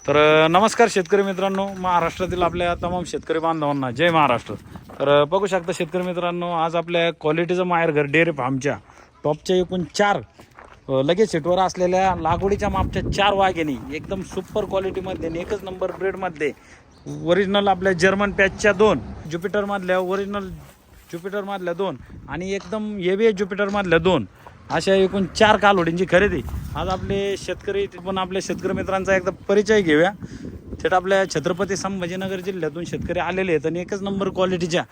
तर नमस्कार शेतकरी मित्रांनो, महाराष्ट्रातील आपल्या तमाम शेतकरी बांधवांना जय महाराष्ट्र. तर बघू शकता शेतकरी मित्रांनो, आज आपल्या क्वालिटीचं माहेरघर डेअरी फार्मच्या टॉपच्या एकूण 4 लगेच सेटवर असलेल्या लागवडीच्या मापच्या 4 वाघिणी एकदम सुपर क्वालिटीमध्ये आणि एकच नंबर ब्रेडमध्ये ओरिजिनल आपल्या जर्मन पॅचच्या 2 ज्युपिटरमधल्या ओरिजिनल ज्युपिटरमधल्या 2 आणि एकदम हेवी ज्युपिटरमधल्या 2 अशा एकूण 4 कालोडींची खरेदी. आज आपले शेतकरी पण आपल्या शेतकरी मित्रांचा एकदा परिचय घेऊया. थेट आपल्या छत्रपती संभाजीनगर जिल्ह्यातून शेतकरी आलेले आहेत आणि एकच नंबर क्वालिटीच्या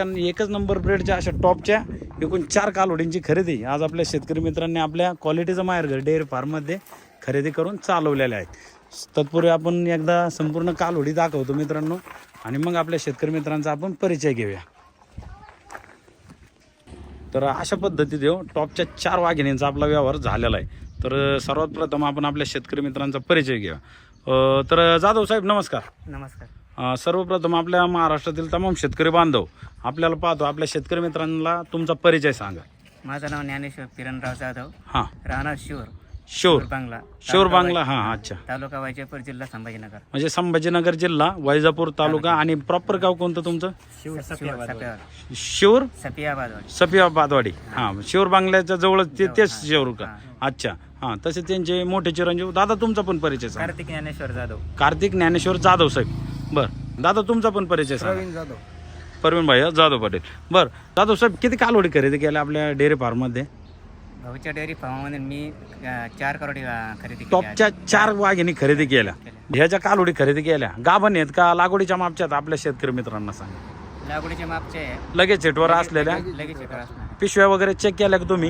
आणि एकच नंबर ब्रेडच्या अशा टॉपच्या एकूण 4 कालोडींची खरेदी आज आपल्या शेतकरी मित्रांनी आपल्या क्वालिटीचं माहेरघर डेअरी फार्ममध्ये खरेदी करून चालवलेल्या आहेत. तत्पूर्वी आपण एकदा संपूर्ण कालोडी दाखवतो मित्रांनो आणि मग आपल्या शेतकरी मित्रांचा आपण परिचय घेऊया. तर अशा पद्धतीने टॉपच्या 4 वाघिणींचा आपला व्यवहार झालेला आहे. तर सर्वात प्रथम आपण आपल्या शेतकरी मित्रांचा परिचय घेऊया. तर जाधव साहेब नमस्कार. नमस्कार. सर्वप्रथम आपल्या महाराष्ट्रातील तमाम शेतकरी बांधव आपल्याला पाहतो, आपल्या शेतकरी मित्रांना तुमचा परिचय सांगा. माझं नाव ज्ञानेश्वर किरणराव जाधव, हां, राहणार शिवर बांगला, शिवर बांगला. हां, अच्छा. तालुका वैजापूर, जिल्हा संभाजीनगर. म्हणजे संभाजीनगर जिल्हा, वैजापूर तालुका. आणि प्रॉपर गाव कोणतं तुमचं? शिवर सफियाबादवाडी. हां, शिवर बांगल्याच्या जवळ तेच शिवर का? अच्छा. हां, तसे त्यांचे मोठे चिरंजीव. दादा तुमचा पण परिचय सांगा. कार्तिक ज्ञानेश्वर जाधव साहेब. बरं दादा तुमचा पण परिचय सांगा. प्रवीण भाई जाधव पाटील. बरं जाधव साहेब, किती कालोडी खरेदी केल्या आपल्या डेअरी फार्ममध्ये? भाऊच्या डेअरी फार्ममध्ये मी 4 करोडी खरेदी केली. टॉपच्या 4 वाघिणी खरेदी केल्या. ह्याच्या कालोडी खरेदी केल्या गाभण आहेत का लागवडीच्या मापच्यात? आपल्या शेतकरी मित्रांना सांगा. लागवडीच्या मापचे लगेच सेटवर असलेल्या लगेच पिशव्या वगैरे चेक केल्या का तुम्ही?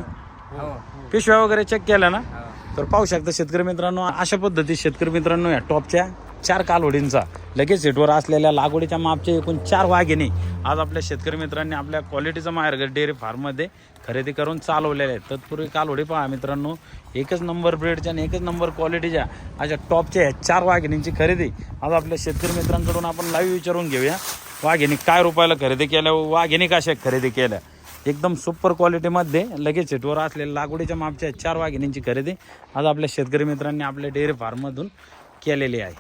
हो. पिशव्या वगैरे चेक केल्या ना? हो. तर पाहू शकता शेतकरी मित्रांनो, अशा पद्धती शेतकरी मित्रांनो या टॉपच्या 4 कालोडींचा लगेच सेटवर असलेल्या लागवडीच्या मापचे एकूण 4 वाघिणी आज आपल्या शेतकरी मित्रांनी आपल्या क्वालिटीचं माहेरघर डेअरी फार्ममध्ये खरेदी करून चालवलेले आहेत. तत्पूर्वी कालोडी पहा मित्रांनो, एकच नंबर ब्रेडच्या आणि एकच नंबर क्वालिटीच्या अशा टॉपच्या ह्या 4 वाघिणींची खरेदी आज आपल्या शेतकरी मित्रांकडून आपण लाईव्ह विचारून घेऊया. वाघिणी काय रुपयाला खरेदी केल्या, वाघिणी कशा खरेदी केल्या. एकदम सुपर क्वालिटीमध्ये लगेच सेटवर असलेल्या लागवडीच्या मापच्या 4 वाघिणींची खरेदी आज आपल्या शेतकरी मित्रांनी आपल्या डेअरी फार्ममधून केलेली आहे.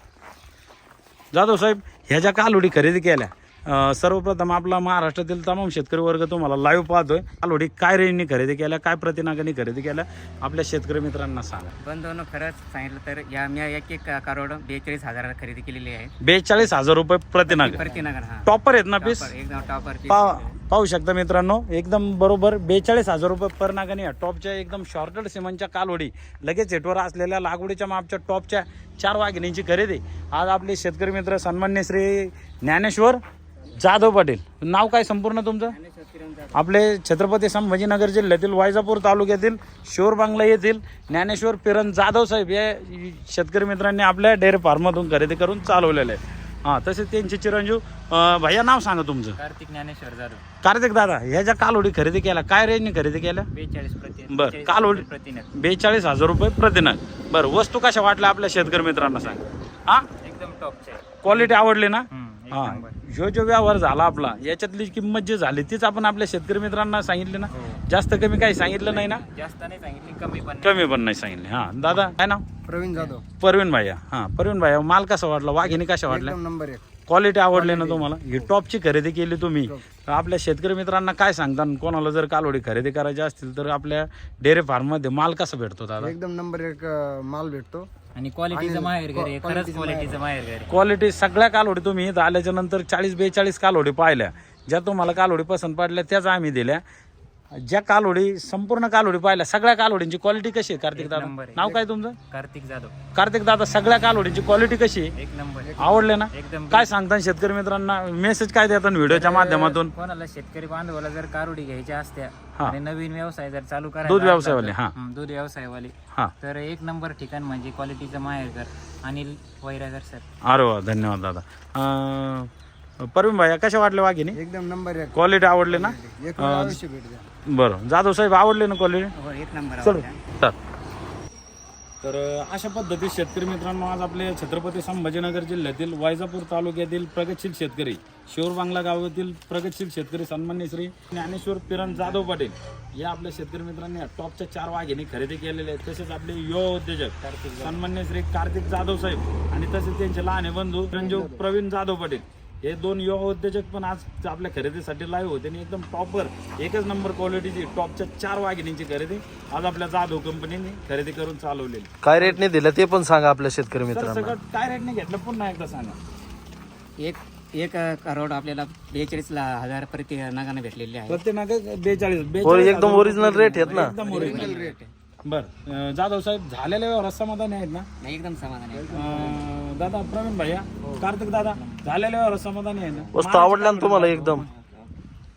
जाधव साहेब, ह्या ज्या कालोडी खरेदी केल्या, सर्वप्रथम आपला महाराष्ट्रातील तमाम शेतकरी वर्ग तुम्हाला लाईव्ह पाहतोय. कालोडी काय रेंजनी खरेदी केल्या, काय प्रतिनागाने खरेदी केल्या, आपल्या शेतकरी मित्रांना सांगा. बंधूंनो, खरंच सांगितलं तर या मी एक करोड 42,000 खरेदी केलेली आहे. 42,000 रुपये प्रतिनाग. टॉपर आहेत ना पीस? एकदम टॉपर. पाहू शकता मित्रांनो, एकदम बरोबर 42,000 रुपये पर नागाने या टॉपच्या एकदम शॉर्टेड सिमेंटच्या कालोडी लगेच सेटवर असलेल्या लागवडीच्या मापच्या टॉपच्या 4 वाघिणींची खरेदी आज आपले शेतकरी मित्र सन्मान्य श्री ज्ञानेश्वर जाधव पाटील. नाव काय संपूर्ण तुमचं? आपले छत्रपती संभाजीनगर जिल्ह्यातील वैजापूर तालुक्यातील शिवर बांगला येथील ज्ञानेश्वर किरण जाधव साहेब या शेतकरी मित्रांनी आपल्या डेअरी फार्ममधून खरेदी करून चालवलेले आहे. हां, तसेच त्यांचे चिरंजीव भैया नाव सांगा तुमचं. कार्तिक ज्ञानेश्वर जाधव. कार्तिक दादा, ह्या ज्या कालोडी खरेदी केल्या काय रेंजने खरेदी केल्या? 42 बरं, कालोडी 42,000 रुपये प्रतिनग. बरं, वस्तू कशा वाटल्या आपल्या शेतकरी मित्रांना सांगा. हां, एकदम टॉपचे. क्वालिटी आवडली ना? हां, ह्यो जो व्यवहार झाला आपला, याच्यातली किंमत जी झाली तीच आपण आपल्या शेतकरी मित्रांना सांगितली ना? जास्त कमी काही सांगितलं नाही ना? जास्त नाही सांगितली, कमी पण नाही सांगितले. हां दादा, काय नाव? प्रवीण जाधव. प्रवीण भाई. हां, प्रवीण भाई, माल कसा वाटला, वाघिणी कशा वाटल्या? नंबर 1. क्वालिटी आवडली ना तुम्हाला? ही टॉपची खरेदी केली तुम्ही, तर आपल्या शेतकरी मित्रांना काय सांगता? कोणाला जर कालोडी खरेदी करायची असतील तर आपल्या डेअरी फार्ममध्ये माल कसा भेटतो दादा? एकदम नंबर 1 माल भेटतो आणि क्वालिटीचं माहेर घर आहे. खरंच क्वालिटीचं माहेर घर आहे. क्वालिटी सगळ्या कालोडी तुम्ही इथं आल्याच्या नंतर 40-42 कालोडी पाहिल्या. ज्या तुम्हाला कालोडी पसंत पडल्या त्याच आम्ही दिल्या. ज्या कालोडी संपूर्ण कालोडी पाहिल्या, सगळ्या कालोडींची क्वालिटी कशी आहे? कार्तिक दादा, नाव काय तुमचं? कार्तिक जाधव. कार्तिक दादा, सगळ्या कालोडीची क्वालिटी कशी आहे? एक नंबर. आवडले ना? एकदम. काय सांगता शेतकरी मित्रांना, मेसेज काय देतात व्हिडिओच्या माध्यमातून? कोणाला शेतकरी बांधवाला जर कारोडी घ्यायच्या असत्या आणि नवीन व्यवसाय जर चालू करायचा, दूध व्यवसायवाले. हां, दूध व्यवसायवाले. हां, तर एक नंबर ठिकाण म्हणजे क्वालिटीचं माहेरघर अनिल वैरागर सर. अरे वा, धन्यवाद दादा. प्रवीण भाई, कशा वाटले वाघिणी? एकदम नंबर 1. क्वालिटी आवडली ना? एक अवश्य भेट द्या. बरं, जाधव साहेब आवडले ना क्वालिटी? हो, एक नंबर. चल. तर अशा पद्धतीत शेतकरी मित्रांनो आज आपले छत्रपती संभाजीनगर जिल्ह्यातील वैजापूर तालुक्यातील प्रगतशील शेतकरी शिवरबांगला गावातील प्रगतशील शेतकरी सन्मान्य श्री ज्ञानेश्वर पिरण जाधव पाटील या आपल्या शेतकरी मित्रांनी टॉपच्या 4 वाघिणी खरेदी केलेले आहेत. तसेच आपले युवा उद्योजक सन्मान्य श्री कार्तिक जाधव साहेब आणि तसेच त्यांचे लहान बंधू रंजीव प्रवीण जाधव पाटील हे 2 युवा उद्योजक पण आज आपल्या खरेदीसाठी लाईव्ह होते आणि एकदम टॉपर एकच नंबर क्वालिटीची टॉपच्या 4 वाघिणींची खरेदी आज आपल्या जाधव कंपनीने खरेदी करून चालवलेली. काय रेटने दिलं ते पण सांगा आपल्या शेतकरी तर मित्रांना. सगळं काय रेटने घेतलं पुन्हा एकदा सांगा. एक करोड आपल्याला 42,000 प्रति नगाने भेटलेले आहे. प्रत्येक नाग 42 एकदम ओरिजिनल रेट आहेत ना. एकदम ओरिजिनल रेट. बर जाधव साहेब झालेल्या व्यवहारात समाधानी आहेत ना? नाही, एकदम समाधान आहे. दादा प्रवीण भैया कार्तिक दादा झालेल्या व्यवहारात समाधानी आहे ना? वस्तू आवडल्या ना तुम्हाला एकदम.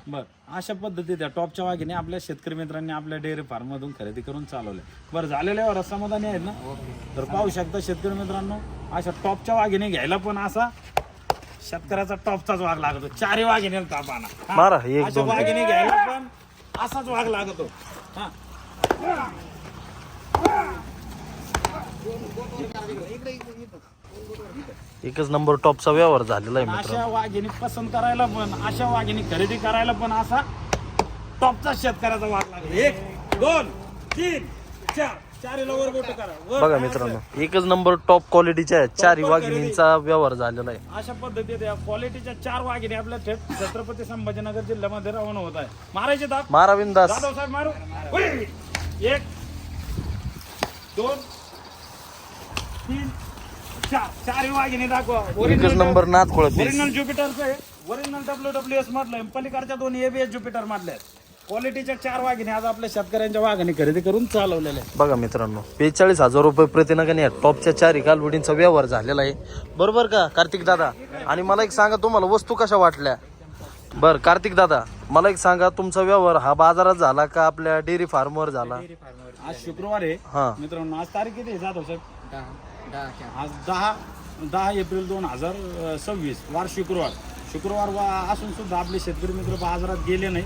बर अशा पद्धतीत त्या टॉपच्या वाघिणी आपल्या शेतकरी मित्रांनी आपल्या डेअरी फार्म मधून खरेदी करून चालवले. बरं झालेल्या व्यवहारात समाधानी आहेत ना? तर पाहू शकता शेतकरी मित्रांनो अशा टॉपच्या वाघिणी घ्यायला पण असा शेतकऱ्याचा टॉपचाच वाघ लागतो. 4 वाघिणी तापाना मारा एक अशा वाघिणी घ्यायला पण असाच वाघ लागतो. हा एकच नंबर टॉपचा व्यवहार झालेला आहे मित्रांनो. अशा वाघिणी पसंत करायला पण अशा वाघिणी खरेदी करायला पण असा टॉपचा शेतकऱ्याचा वाघ लागतो. 1 2 3 4 4 वर बोट करा. वर बघा करा मित्रांनो एकच नंबर टॉप क्वालिटीच्या 4 वाघिणींचा व्यवहार झालेला आहे. अशा पद्धतीत या क्वालिटीच्या 4 वाघिणी आपल्या थेट छत्रपती संभाजीनगर जिल्ह्यामध्ये रवाना होत आहे. मारायचे दाब मारा बिंदास. जाधव साहेब मारू. 1 2 3 4 वाघिणी दाखवा. एकच नंबर नाथ खोळत. ओरिजिनल ज्युपिटरचं आहे. ओरिजिनल WWS मधलं आहे. पलीकडच्या 2 ABS ज्युपिटर मधल्या आहेत. क्वालिटीच्या 4 वाघिणी आज आपल्या शेतकऱ्यांच्या वाघाने खरेदी करून चालवलेले आहेत. बघा मित्रांनो 42,000 रुपये प्रतिनगाने टॉपच्या 4 कालवडींचा व्यवहार झालेला आहे. बरोबर का कार्तिक दादा? आणि मला एक सांगा तुम्हाला वस्तू कशा वाटल्या? बर कार्तिक दादा मला एक सांगा तुमचा व्यवहार हा बाजारात झाला का आपल्या डेअरी फार्मवर झाला? आज शुक्रवार आहे हा मित्रांनो. आज तारीख किती आहे जाधव साहेब? 10 आज 10 एप्रिल 2026 वार शुक्रवार असून सुद्धा आपले शेतकरी मित्र बाजारात गेले नाही.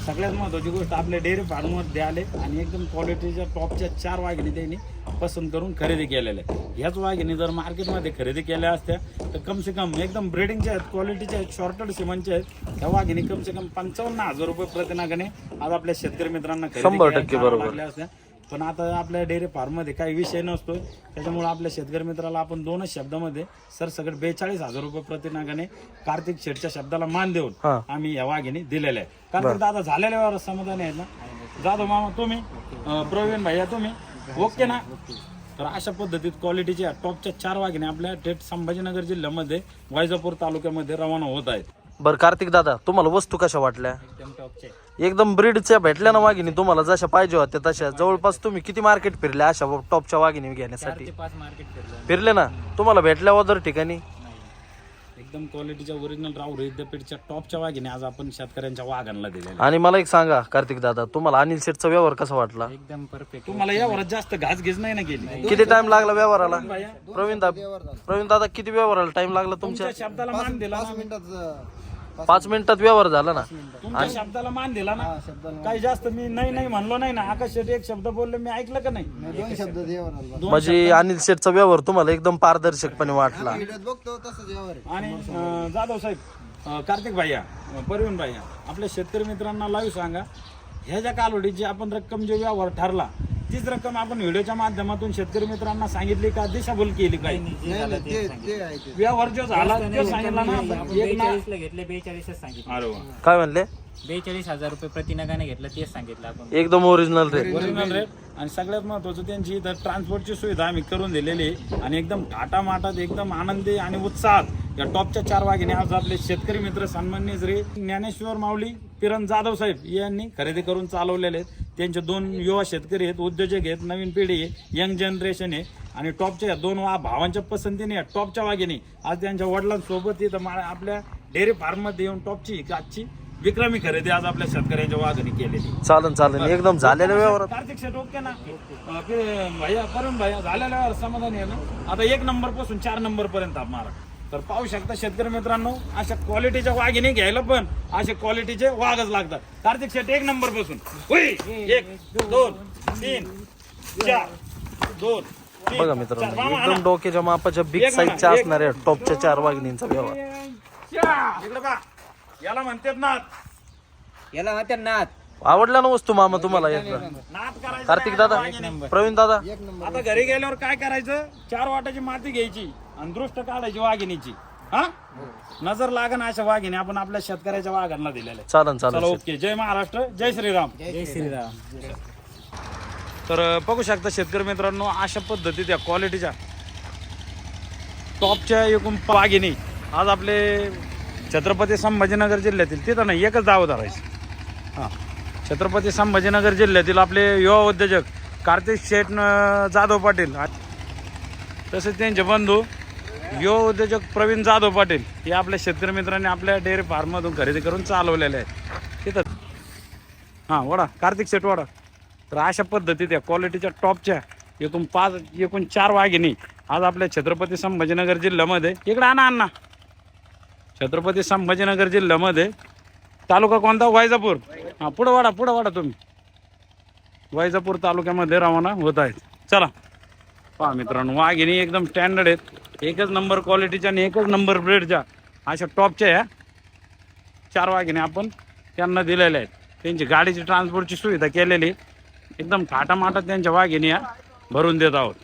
सगळ्यात महत्त्वाची गोष्ट आपल्या डेअरी फार्ममध्ये आले आणि एकदम क्वालिटीच्या टॉपच्या 4 वाघिणी त्यांनी पसंत करून खरेदी केलेल्या आहेत. ह्याच वाघिणी जर मार्केटमध्ये खरेदी केल्या असत्या तर कम से कम एकदम ब्रीडिंगच्या आहेत, क्वालिटीच्या आहेत, शॉर्टेड सिमनच्या आहेत. ह्या वाघिणी कम से कम 55,000 रुपये प्रतिनागाने आज आपल्या शेतकरी मित्रांना खरेदी 100% बरोबर. लागल्या असत्या. पण आता आपल्या डेअरी फार्ममध्ये काही विषय नसतो. त्याच्यामुळे आपल्या शेतकरी मित्राला आपण 2च शब्दामध्ये सरसकट 42,000 रुपये प्रतिनागाने कार्तिक शेठच्या शब्दाला मान देऊन हा. आम्ही या वाघिणी दिलेल्या आहे. कार्तिक दादा झालेल्या व्यवहारात समाधानी आहेत ना? जाधव मामा तुम्ही, प्रवीण भैया तुम्ही ओके ना? तर अशा पद्धतीत क्वालिटीच्या टॉपच्या 4 वाघिणी आपल्या थेट संभाजीनगर जिल्ह्यामध्ये वैजापूर तालुक्यामध्ये रवाना होत आहेत. बर कार्तिक दादा तुम्हाला वस्तू कशा वाटल्या? एकदम टॉपचे. एकदम ब्रीडच्या भेटल्या ना वाघिणी तुम्हाला जशा पाहिजे होत्या तशा? जवळपास तुम्ही किती मार्केट फिरले अशा टॉपच्या वाघिणी घेण्यासाठी? 4 ते 5 मार्केट फिरलं. फिरले ना? तुम्हाला भेटल्या वदर ठिकाणी? एकदम क्वालिटीच्या ओरिजिनल राहुल विद्यापीठच्या टॉपच्या वाघिणी आज आपण शेतकऱ्यांच्या वाघांना दिलेल्या. आणि मला एक सांगा कार्तिक दादा तुम्हाला अनिल शेठचा व्यवहार कसा वाटला? एकदम परफेक्ट. तुम्हाला यावर जास्त घासघीस नाही ना गेली? किती टाइम लागला व्यवहाराला? प्रवीण दादा किती व्यवहाराला टाइम लागला तुमच्या? तुमच्या शब्दाला मान दिला ना? 5 मिनिटात 5 मिनिटात व्यवहार झाला ना? तुमच्या शब्दाला मान दिला ना? काही जास्त मी नाही म्हणलो नाही ना. आकाश शेट्टी एक शब्द बोलले मी ऐकलं का नाही? 2 शब्द देवर म्हणजे अनिल शेठचा व्यवहार तुम्हाला एकदम पारदर्शकपणे वाटला. बघतो तसंच व्यवहार. आणि जाधव साहेब, कार्तिक भैया, परवीन भैया आपल्या शेतकरी मित्रांना लाईव्ह सांगा ह्या ज्या कालवडीची आपण रक्कम जे व्यवहार ठरला तीच रक्कम आपण व्हिडिओच्या माध्यमातून शेतकरी मित्रांना सांगितली का दिशाभूल केली काही? ते आहे ते. व्यवहार जो झाला तो सांगितला ना? एक ना 42 ला घेतले, 42 सांगितलं. अरे वा. काय म्हणले? 42,000 रुपये प्रतिनगाने घेतलं तेच सांगितलं आपण. एकदम ओरिजिनल रेट. Original rate. आणि सगळ्यात महत्वाचं त्यांची इथं ट्रान्सपोर्टची सुविधा आम्ही करून दिलेली आहे. आणि एकदम थाटामाटात एकदम आनंदी आणि उत्साहात या टॉपच्या 4 वाघिणी आज आपले शेतकरी मित्र सन्माननीय श्री ज्ञानेश्वर माऊली पिरण जाधव साहेब यांनी खरेदी करून चालवलेले आहेत. त्यांचे 2 युवा शेतकरी आहेत, उद्योजक आहेत, नवीन पिढी आहे, यंग जनरेशन आहे. आणि टॉपच्या 2 भावांच्या पसंतीने या टॉपच्या वाघिणी आज त्यांच्या वडिलांसोबत इथं आपल्या डेअरी फार्ममध्ये येऊन टॉपची आजची विक्रमी खरेदी आज आपल्या शेतकऱ्यांच्या वाघिणी केलेली. चालन एकदम झालेल्या व्यवहारात. कार्तिक शेट ओके ना? भैया करून भैया झालेल्या व्यवहार समाधानी आहे ना? आता 1 नंबर पासून 4 नंबर पर्यंत आप मारा. तर पाहू शकता शेतकरी मित्रांनो अशा क्वालिटीच्या वाघिणी घ्यायला पण असे क्वालिटीचे वाघच लागतात. कार्तिक शेट 1 नंबर पासून 1 2 3 4 2 बघा मित्रांनो एकदम डोक्याच्या मापाच्या बिग साईजच्या असणाऱ्या टॉपच्या 4 वाघिणींचा व्यवहार. इकडे पहा. याला म्हणतात नाथ. याला म्हणतात नाथ. आवडला ना वस्तू मामा तुम्हाला एकदा? नाथ करायचं कार्तिक नाही, दादा, वाघिणी. प्रवीण दादा, एक नंबर आता घरी गेल्यावर काय करायचं 4 वाटाची माती घ्यायची आणि दृष्ट काढायची वाघिणीची. हा नजर लागन अशा वाघिणी आपण आपल्या शेतकऱ्याच्या वाघांना दिलेल्या आहेत. चालन चला चालन. ओके. जय महाराष्ट्र, जय श्रीराम. जय श्रीराम. तर बघू शकता शेतकरी मित्रांनो अशा पद्धती त्या क्वालिटीच्या टॉपच्या एकूण वाघिणी आज आपले छत्रपती संभाजीनगर जिल्ह्यातील तिथं नाही एकच दाव धरायची. हां छत्रपती संभाजीनगर जिल्ह्यातील आपले युवा उद्योजक कार्तिक शेठ जाधव पाटील तसेच त्यांचे बंधू युवा उद्योजक प्रवीण जाधव पाटील हे आपल्या शेतकरी मित्रांनी आपल्या डेअरी फार्ममधून खरेदी करून चालवलेले आहेत तिथं. हां वडा कार्तिक शेठ वडा. तर अशा पद्धती त्या क्वालिटीच्या टॉपच्या एकूण 4 वाघिणी आज आपल्या छत्रपती संभाजीनगर जिल्ह्यामध्ये इकडे आणा अण्णा. छत्रपती संभाजीनगर जिल्ह्यामध्ये तालुका कोणता वैजापूर. हां पुढं वाडा तुम्ही. वैजापूर तालुक्यामध्ये रवाना होत आहेत. चला पहा मित्रांनो वाघिणी एकदम स्टँडर्ड आहेत. एकच नंबर क्वालिटीच्या आणि एकच नंबर ब्रेडच्या अशा टॉपच्या ह्या 4 वाघिणी आपण त्यांना दिलेल्या आहेत. त्यांची गाडीची ट्रान्सपोर्टची सुविधा केलेली एकदम थाटामाटात त्यांच्या वाघिणी या भरून देत आहोत.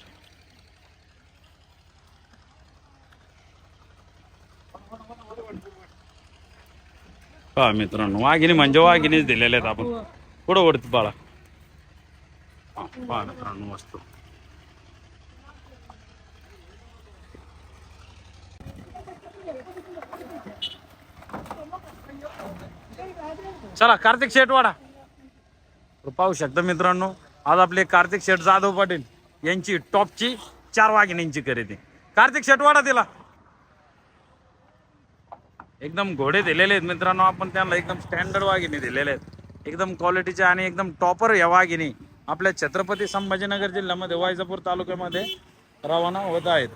पहा मित्रांनो वाघिणी म्हणजे वाघिणीच दिलेल्या आहेत आपण. पुढं वरती बाळा. पहा मित्रांनो वस्तू. चला कार्तिक शेटवाडा. पाहू शकता मित्रांनो आज आपले कार्तिक शेठ जाधव पाटील यांची टॉपची 4 वाघिणींची खरेदी. कार्तिक शेटवाडा दिला एकदम घोडे दिलेले आहेत मित्रांनो आपण त्यांना एकदम स्टँडर्ड वाघिणी दिलेले आहेत एकदम क्वालिटीच्या आणि एकदम टॉपर या वाघिणी आपल्या छत्रपती संभाजीनगर जिल्ह्यामध्ये वैजापूर तालुक्यामध्ये रवाना होत आहेत.